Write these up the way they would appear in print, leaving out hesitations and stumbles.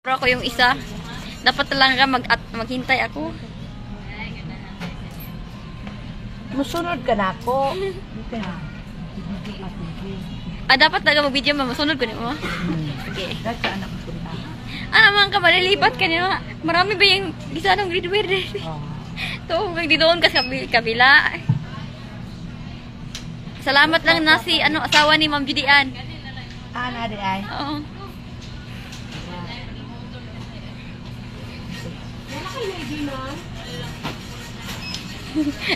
Pero ako yung isa. Dapat talaga maghintay ako. Musunod ka na ako. Dapat talaga mag-video ma. Masunod ko mo. Okay. Nagkaan ako punta. Man ka, malilipat ka niyo. Marami ba yung isa ng grade weird? To, di doon ka sa kabila. Salamat lang na si asawa ni Ma'am Judian. Nari ay. Oo.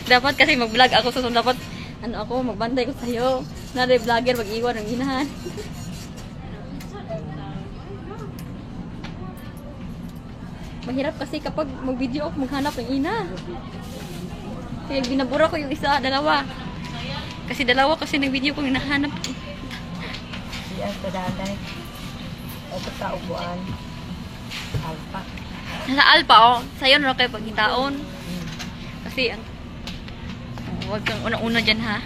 Dapat kasi mag-vlog ako, so dapat magbantay ko sa'yo. Naday vlogger, mag-iwan ng inahan. Mahirap kasi kapag mag-video ako, maghanap ng ina. Kaya binabura ko yung isa, dalawa. Kasi nag-video ko, hinahanap. Yan, kadanay. Ito sa upuan. Alpa. Nasa Alpa, sa'yo na kayo paghitaon. Kasi, huwag kang una-una dyan, ha?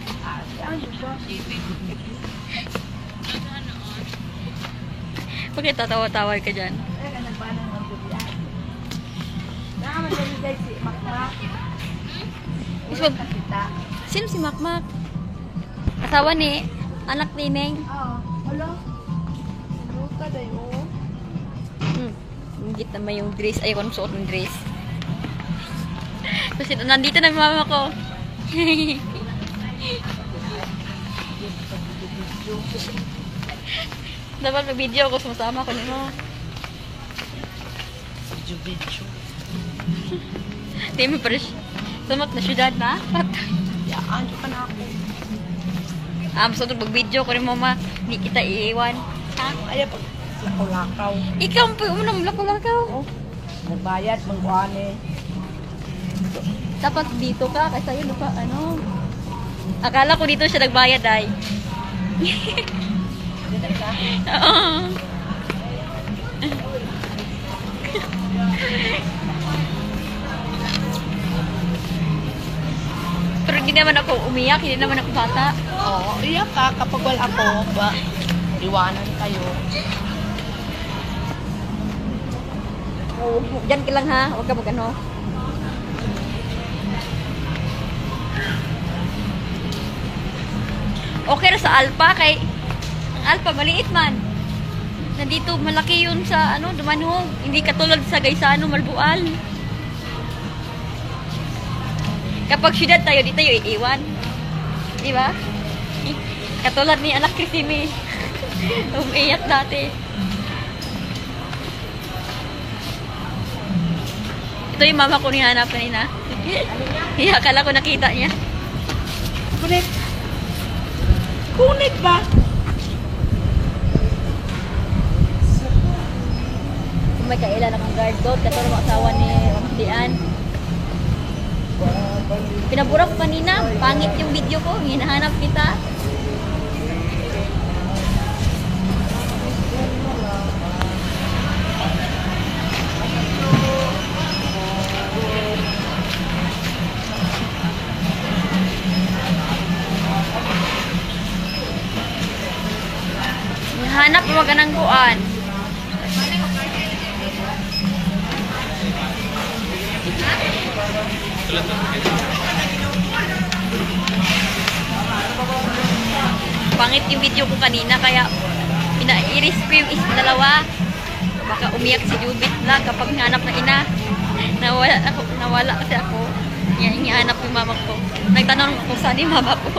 Bakit tatawa-tawar ka dyan? Sino si Makmak? Asawa ni anak ni Neng. Hello? Hello ka dayo? Hingit naman yung dress. Ayoko nang suot ng dress. Kasi nandito na yung mama ko. Dapat mag-video ako, sumasama ko nimo. Video. Di mo pa rin sumat na syudad na. Yaan ka na ako. Masunod mag-video ko rin mama. Hindi kita iiwan. Ha? Ayaw pag lakaw-lakaw. Ikaw po yung unang lakaw-lakaw. Nagbayad, mangkuhane. Dapat dito ka, kasi yun pa, Akala ko dito siya nagbayad ay. Oo. Pero hindi naman ako umiyak, hindi naman ako bata. Oo, iyak ka kapag wala ako, iwanan kayo. Diyan ka lang ha, huwag ka mag-ano. Okay na sa Alpa, kay ang Alpa maliit man. Nandito malaki yun sa Dumanhong. Hindi katulad sa Gaisano, Malbual. Kapag syudad tayo, di tayo iiwan. Di ba? Katulad ni anak Crisimi. Umiiyak dati. Ito yung mama ko nihanap kanina. Akala ko nakita niya. Kunit. Kunit ba? Kung may kailan akong guard doon, katulad ng asawa ni Ramdian. Pinabura ko kanina, pangit yung video ko, hinahanap kita. Hinahanap mo ganang buwan. Pangit yung video ko kanina, kaya pinairis ko yung dalawa. Baka umiyak si Jubit lang kapag hanap na ina. Nawala kasi ako. Yan, hinahanap yung mama ko. Nagtanong ako saan yung mama ko.